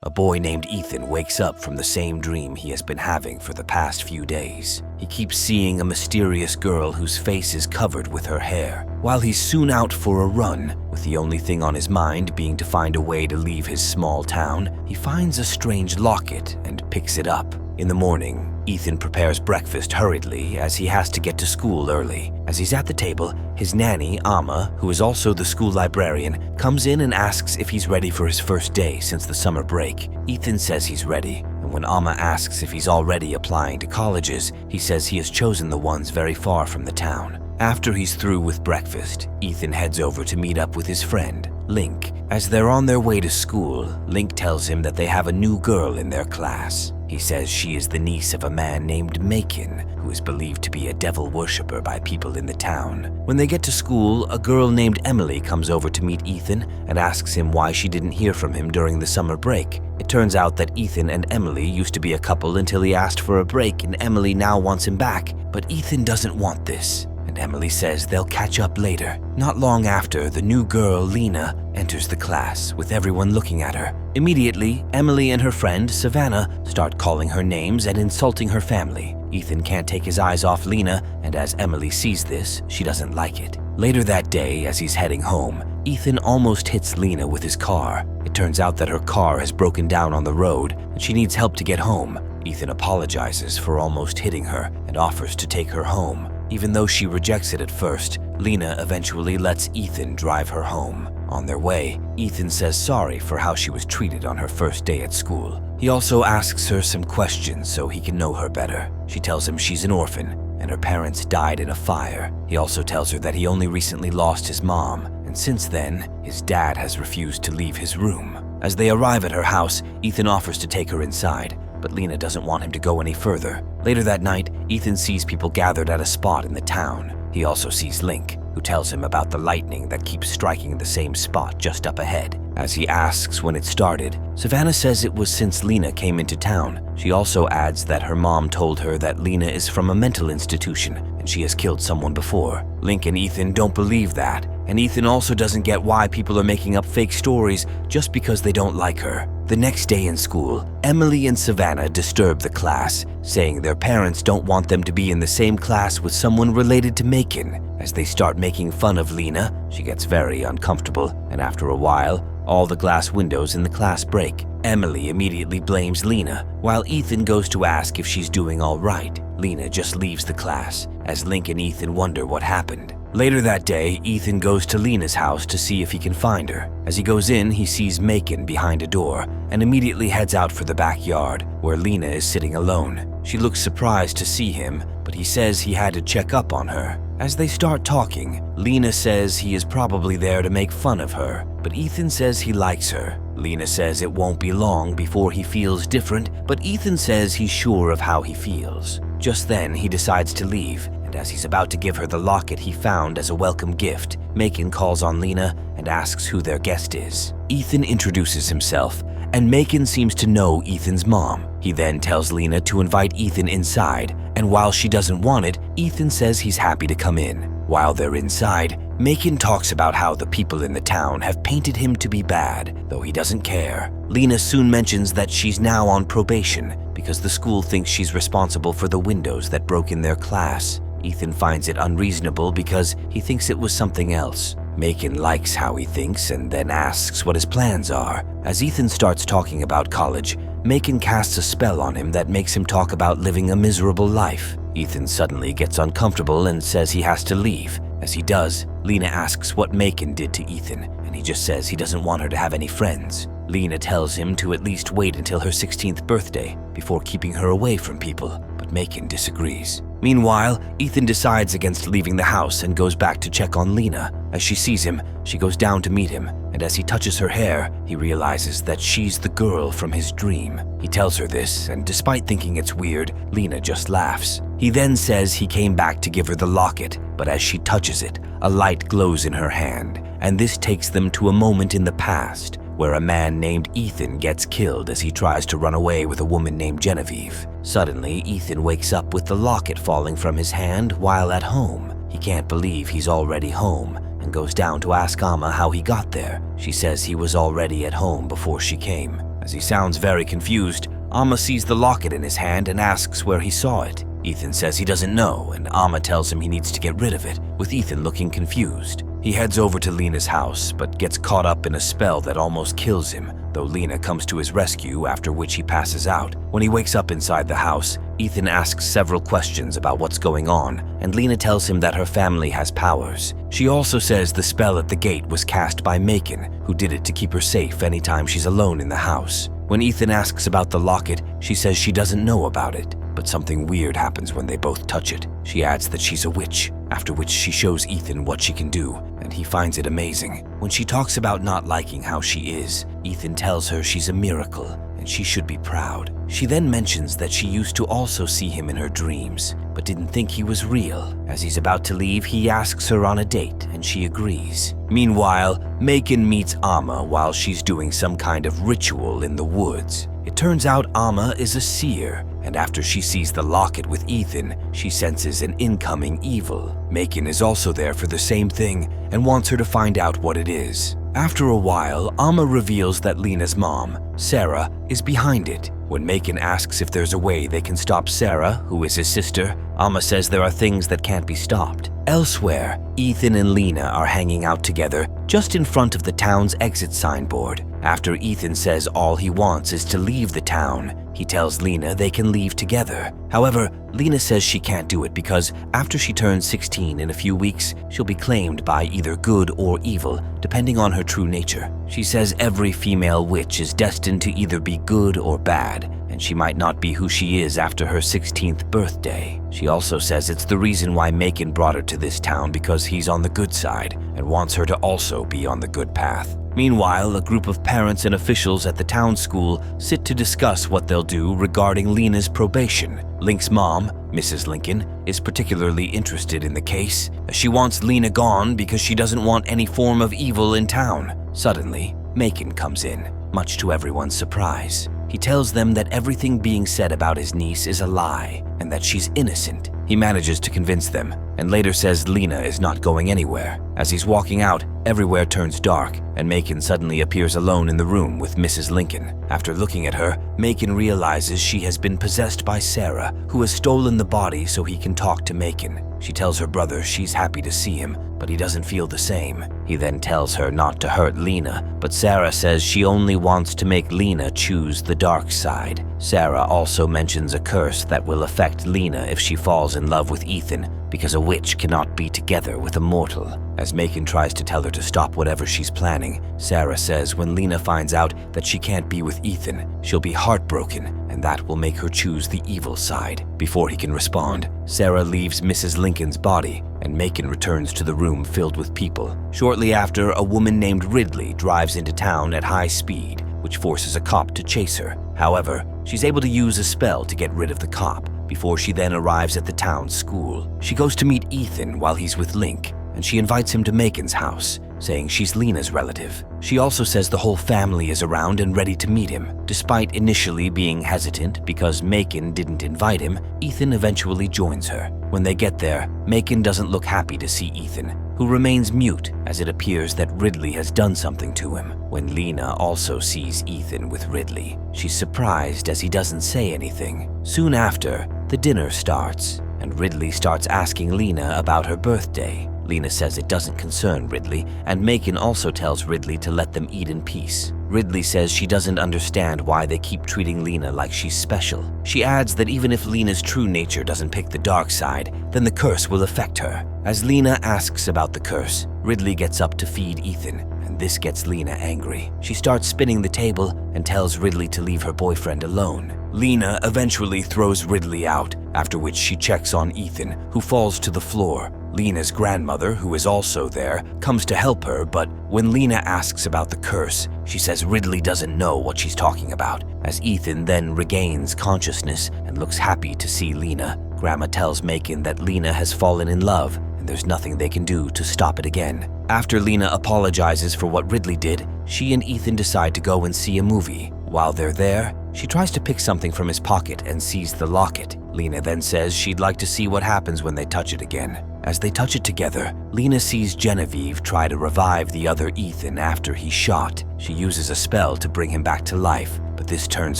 A boy named Ethan wakes up from the same dream he has been having for the past few days. He keeps seeing a mysterious girl whose face is covered with her hair. While he's soon out for a run, with the only thing on his mind being to find a way to leave his small town, he finds a strange locket and picks it up. In the morning, Ethan prepares breakfast hurriedly as he has to get to school early. As he's at the table, his nanny, Amma, who is also the school librarian, comes in and asks if he's ready for his first day since the summer break. Ethan says he's ready, and when Amma asks if he's already applying to colleges, he says he has chosen the ones very far from the town. After he's through with breakfast, Ethan heads over to meet up with his friend, Link. As they're on their way to school, Link tells him that they have a new girl in their class. He says she is the niece of a man named Macon, who is believed to be a devil worshipper by people in the town. When they get to school, a girl named Emily comes over to meet Ethan and asks him why she didn't hear from him during the summer break. It turns out that Ethan and Emily used to be a couple until he asked for a break, and Emily now wants him back, but Ethan doesn't want this. And Emily says they'll catch up later. Not long after, the new girl, Lena, enters the class, with everyone looking at her. Immediately, Emily and her friend, Savannah, start calling her names and insulting her family. Ethan can't take his eyes off Lena, and as Emily sees this, she doesn't like it. Later that day, as he's heading home, Ethan almost hits Lena with his car. It turns out that her car has broken down on the road, and she needs help to get home. Ethan apologizes for almost hitting her and offers to take her home. Even though she rejects it at first, Lena eventually lets Ethan drive her home. On their way, Ethan says sorry for how she was treated on her first day at school. He also asks her some questions so he can know her better. She tells him she's an orphan and her parents died in a fire. He also tells her that he only recently lost his mom, and since then, his dad has refused to leave his room. As they arrive at her house, Ethan offers to take her inside, but Lena doesn't want him to go any further. Later that night, Ethan sees people gathered at a spot in the town. He also sees Link, who tells him about the lightning that keeps striking the same spot just up ahead. As he asks when it started, Savannah says it was since Lena came into town. She also adds that her mom told her that Lena is from a mental institution and she has killed someone before. Link and Ethan don't believe that, and Ethan also doesn't get why people are making up fake stories just because they don't like her. The next day in school, Emily and Savannah disturb the class, saying their parents don't want them to be in the same class with someone related to Macon. As they start making fun of Lena, she gets very uncomfortable, and after a while, all the glass windows in the class break. Emily immediately blames Lena, while Ethan goes to ask if she's doing all right. Lena just leaves the class, as Link and Ethan wonder what happened. Later that day, Ethan goes to Lena's house to see if he can find her. As he goes in, he sees Macon behind a door and immediately heads out for the backyard, where Lena is sitting alone. She looks surprised to see him, but he says he had to check up on her. As they start talking, Lena says he is probably there to make fun of her, but Ethan says he likes her. Lena says it won't be long before he feels different, but Ethan says he's sure of how he feels. Just then, he decides to leave, and as he's about to give her the locket he found as a welcome gift, Macon calls on Lena and asks who their guest is. Ethan introduces himself, and Macon seems to know Ethan's mom. He then tells Lena to invite Ethan inside, and while she doesn't want it, Ethan says he's happy to come in. While they're inside, Macon talks about how the people in the town have painted him to be bad, though he doesn't care. Lena soon mentions that she's now on probation because the school thinks she's responsible for the windows that broke in their class. Ethan finds it unreasonable because he thinks it was something else. Macon likes how he thinks and then asks what his plans are. As Ethan starts talking about college, Macon casts a spell on him that makes him talk about living a miserable life. Ethan suddenly gets uncomfortable and says he has to leave. As he does, Lena asks what Macon did to Ethan, and he just says he doesn't want her to have any friends. Lena tells him to at least wait until her 16th birthday before keeping her away from people, but Macon disagrees. Meanwhile, Ethan decides against leaving the house and goes back to check on Lena. As she sees him, she goes down to meet him, and as he touches her hair, he realizes that she's the girl from his dream. He tells her this, and despite thinking it's weird, Lena just laughs. He then says he came back to give her the locket, but as she touches it, a light glows in her hand, and this takes them to a moment in the past, where a man named Ethan gets killed as he tries to run away with a woman named Genevieve. Suddenly, Ethan wakes up with the locket falling from his hand while at home. He can't believe he's already home and goes down to ask Amma how he got there. She says he was already at home before she came. As he sounds very confused, Amma sees the locket in his hand and asks where he saw it. Ethan says he doesn't know, and Amma tells him he needs to get rid of it, with Ethan looking confused. He heads over to Lena's house, but gets caught up in a spell that almost kills him, though Lena comes to his rescue, after which he passes out. When he wakes up inside the house, Ethan asks several questions about what's going on, and Lena tells him that her family has powers. She also says the spell at the gate was cast by Macon, who did it to keep her safe anytime she's alone in the house. When Ethan asks about the locket, she says she doesn't know about it, but something weird happens when they both touch it. She adds that she's a witch, after which she shows Ethan what she can do, and he finds it amazing. When she talks about not liking how she is, Ethan tells her she's a miracle, and she should be proud. She then mentions that she used to also see him in her dreams, but didn't think he was real. As he's about to leave, he asks her on a date, and she agrees. Meanwhile, Macon meets Amma while she's doing some kind of ritual in the woods. It turns out Amma is a seer, and after she sees the locket with Ethan, she senses an incoming evil. Macon is also there for the same thing and wants her to find out what it is. After a while, Amma reveals that Lena's mom, Sarah, is behind it. When Macon asks if there's a way they can stop Sarah, who is his sister, Amma says there are things that can't be stopped. Elsewhere, Ethan and Lena are hanging out together just in front of the town's exit signboard. After Ethan says all he wants is to leave the town, he tells Lena they can leave together. However, Lena says she can't do it because after she turns 16 in a few weeks, she'll be claimed by either good or evil, depending on her true nature. She says every female witch is destined to either be good or bad, and she might not be who she is after her 16th birthday. She also says it's the reason why Macon brought her to this town, because he's on the good side and wants her to also be on the good path. Meanwhile, a group of parents and officials at the town school sit to discuss what they'll do regarding Lena's probation. Link's mom, Mrs. Lincoln, is particularly interested in the case, as she wants Lena gone because she doesn't want any form of evil in town. Suddenly, Macon comes in, much to everyone's surprise. He tells them that everything being said about his niece is a lie and that she's innocent. He manages to convince them and later says Lena is not going anywhere. As he's walking out, everywhere turns dark and Macon suddenly appears alone in the room with Mrs. Lincoln. After looking at her, Macon realizes she has been possessed by Sarah, who has stolen the body so he can talk to Macon. She tells her brother she's happy to see him, but he doesn't feel the same. He then tells her not to hurt Lena, but Sarah says she only wants to make Lena choose the dark side. Sarah also mentions a curse that will affect Lena if she falls in love with Ethan, because a witch cannot be together with a mortal. As Macon tries to tell her to stop whatever she's planning, Sarah says when Lena finds out that she can't be with Ethan, she'll be heartbroken, and that will make her choose the evil side. Before he can respond, Sarah leaves Mrs. Lincoln's body, and Macon returns to the room filled with people. Shortly after, a woman named Ridley drives into town at high speed, which forces a cop to chase her. However, she's able to use a spell to get rid of the cop, before she then arrives at the town school. She goes to meet Ethan while he's with Link, and she invites him to Macon's house, saying she's Lena's relative. She also says the whole family is around and ready to meet him. Despite initially being hesitant because Macon didn't invite him, Ethan eventually joins her. When they get there, Macon doesn't look happy to see Ethan, who remains mute as it appears that Ridley has done something to him. When Lena also sees Ethan with Ridley, she's surprised as he doesn't say anything. Soon after, the dinner starts, and Ridley starts asking Lena about her birthday. Lena says it doesn't concern Ridley, and Macon also tells Ridley to let them eat in peace. Ridley says she doesn't understand why they keep treating Lena like she's special. She adds that even if Lena's true nature doesn't pick the dark side, then the curse will affect her. As Lena asks about the curse, Ridley gets up to feed Ethan, and this gets Lena angry. She starts spinning the table and tells Ridley to leave her boyfriend alone. Lena eventually throws Ridley out, after which she checks on Ethan, who falls to the floor. Lena's grandmother, who is also there, comes to help her, but when Lena asks about the curse, she says Ridley doesn't know what she's talking about. As Ethan then regains consciousness and looks happy to see Lena, Grandma tells Macon that Lena has fallen in love and there's nothing they can do to stop it again. After Lena apologizes for what Ridley did, she and Ethan decide to go and see a movie. While they're there, she tries to pick something from his pocket and sees the locket. Lena then says she'd like to see what happens when they touch it again. As they touch it together, Lena sees Genevieve try to revive the other Ethan after he's shot. She uses a spell to bring him back to life, but but this turns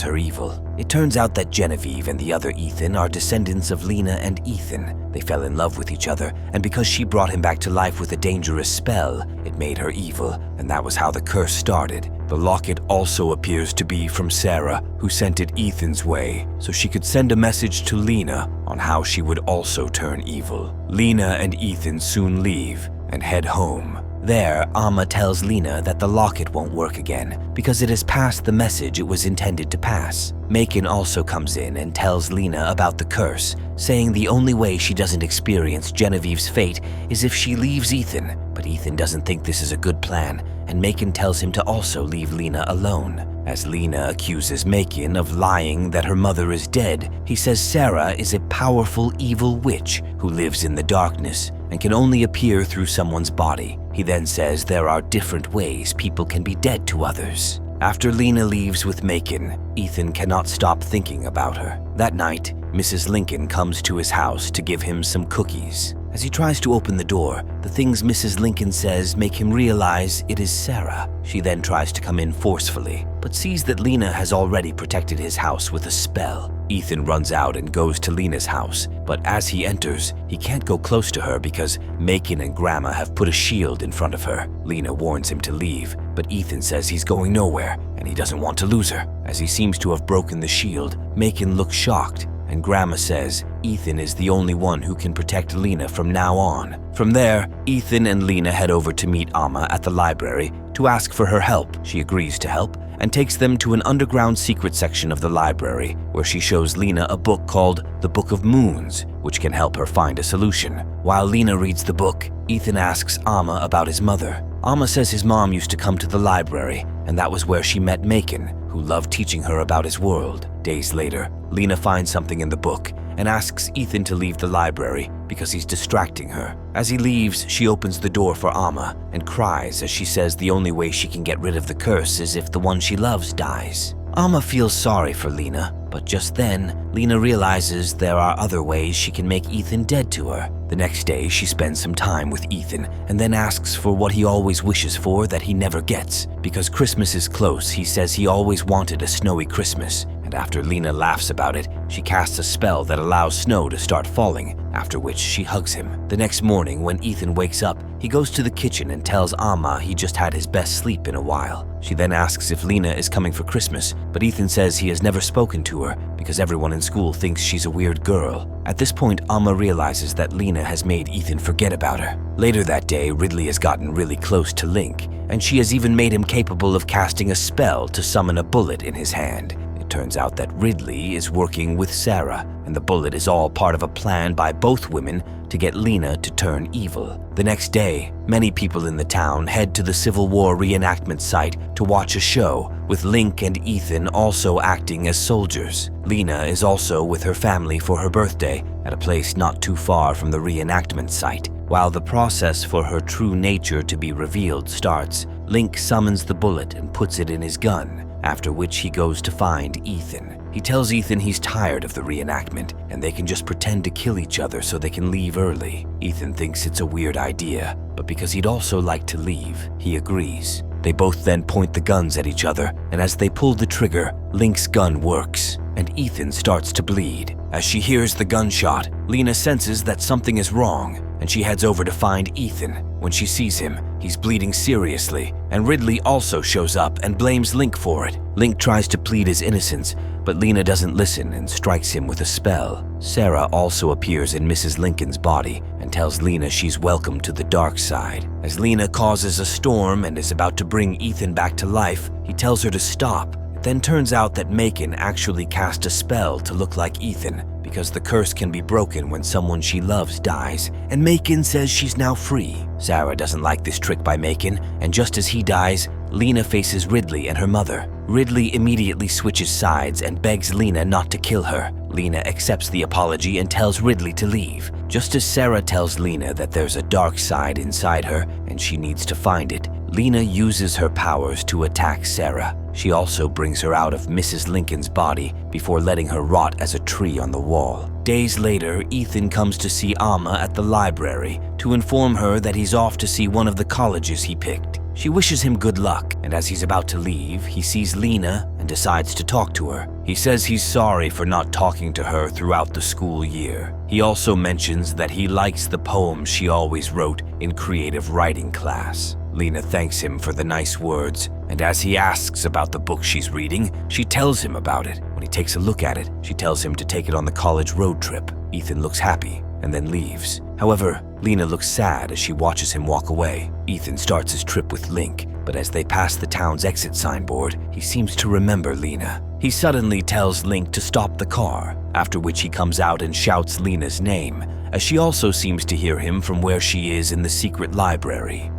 her evil. It turns out that Genevieve and the other Ethan are descendants of Lena and Ethan. They fell in love with each other, and because she brought him back to life with a dangerous spell, it made her evil, and that was how the curse started. The locket also appears to be from Sarah, who sent it Ethan's way, so she could send a message to Lena on how she would also turn evil. Lena and Ethan soon leave and head home. There, Amma tells Lena that the locket won't work again because it has passed the message it was intended to pass. Macon also comes in and tells Lena about the curse, saying the only way she doesn't experience Genevieve's fate is if she leaves Ethan. But Ethan doesn't think this is a good plan, and Macon tells him to also leave Lena alone. As Lena accuses Macon of lying that her mother is dead, he says Sarah is a powerful evil witch who lives in the darkness and can only appear through someone's body. He then says there are different ways people can be dead to others. After Lena leaves with Macon, Ethan cannot stop thinking about her. That night, Mrs. Lincoln comes to his house to give him some cookies. As he tries to open the door, the things Mrs. Lincoln says make him realize it is Sarah. She then tries to come in forcefully, but sees that Lena has already protected his house with a spell. Ethan runs out and goes to Lena's house, but as he enters, he can't go close to her because Macon and Grandma have put a shield in front of her. Lena warns him to leave, but Ethan says he's going nowhere and he doesn't want to lose her. As he seems to have broken the shield, Macon looks shocked, and Grandma says Ethan is the only one who can protect Lena from now on. From there, Ethan and Lena head over to meet Amma at the library to ask for her help. She agrees to help and takes them to an underground secret section of the library where she shows Lena a book called The Book of Moons, which can help her find a solution. While Lena reads the book, Ethan asks Amma about his mother. Amma says his mom used to come to the library, and that was where she met Macon, who loved teaching her about his world. Days later, Lena finds something in the book and asks Ethan to leave the library because he's distracting her. As he leaves, she opens the door for Amma and cries as she says the only way she can get rid of the curse is if the one she loves dies. Amma feels sorry for Lena, but just then, Lena realizes there are other ways she can make Ethan dead to her. The next day, she spends some time with Ethan and then asks for what he always wishes for that he never gets. Because Christmas is close, he says he always wanted a snowy Christmas. And after Lena laughs about it, she casts a spell that allows snow to start falling, after which she hugs him. The next morning, when Ethan wakes up, he goes to the kitchen and tells Amma he just had his best sleep in a while. She then asks if Lena is coming for Christmas, but Ethan says he has never spoken to her because everyone in school thinks she's a weird girl. At this point, Amma realizes that Lena has made Ethan forget about her. Later that day, Ridley has gotten really close to Link, and she has even made him capable of casting a spell to summon a bullet in his hand. It turns out that Ridley is working with Sarah, and the bullet is all part of a plan by both women to get Lena to turn evil. The next day, many people in the town head to the Civil War reenactment site to watch a show, with Link and Ethan also acting as soldiers. Lena is also with her family for her birthday at a place not too far from the reenactment site. While the process for her true nature to be revealed starts, Link summons the bullet and puts it in his gun, after which he goes to find Ethan. He tells Ethan he's tired of the reenactment and they can just pretend to kill each other so they can leave early. Ethan thinks it's a weird idea, but because he'd also like to leave, he agrees. They both then point the guns at each other, and as they pull the trigger, Link's gun works, and Ethan starts to bleed. As she hears the gunshot, Lena senses that something is wrong, and she heads over to find Ethan. When she sees him, he's bleeding seriously, and Ridley also shows up and blames Link for it. Link tries to plead his innocence, but Lena doesn't listen and strikes him with a spell. Sarah also appears in Mrs. Lincoln's body and tells Lena she's welcome to the dark side. As Lena causes a storm and is about to bring Ethan back to life, he tells her to stop. It then turns out that Macon actually cast a spell to look like Ethan, because the curse can be broken when someone she loves dies, and Macon says she's now free. Sarah doesn't like this trick by Macon, and just as he dies, Lena faces Ridley and her mother. Ridley immediately switches sides and begs Lena not to kill her. Lena accepts the apology and tells Ridley to leave. Just as Sarah tells Lena that there's a dark side inside her and she needs to find it, Lena uses her powers to attack Sarah. She also brings her out of Mrs. Lincoln's body before letting her rot as a tree on the wall. Days later, Ethan comes to see Amma at the library to inform her that he's off to see one of the colleges he picked. She wishes him good luck, and as he's about to leave, he sees Lena and decides to talk to her. He says he's sorry for not talking to her throughout the school year. He also mentions that he likes the poems she always wrote in creative writing class. Lena thanks him for the nice words, and as he asks about the book she's reading, she tells him about it. When he takes a look at it, she tells him to take it on the college road trip. Ethan looks happy and then leaves. However, Lena looks sad as she watches him walk away. Ethan starts his trip with Link, but as they pass the town's exit signboard, he seems to remember Lena. He suddenly tells Link to stop the car, after which he comes out and shouts Lena's name, as she also seems to hear him from where she is in the secret library.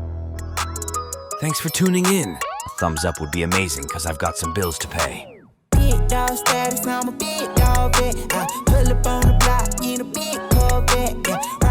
Thanks for tuning in. A thumbs up would be amazing because I've got some bills to pay. Big dog status, I'm a big dog vet. I pull up on the block in a big Corvette. Yeah.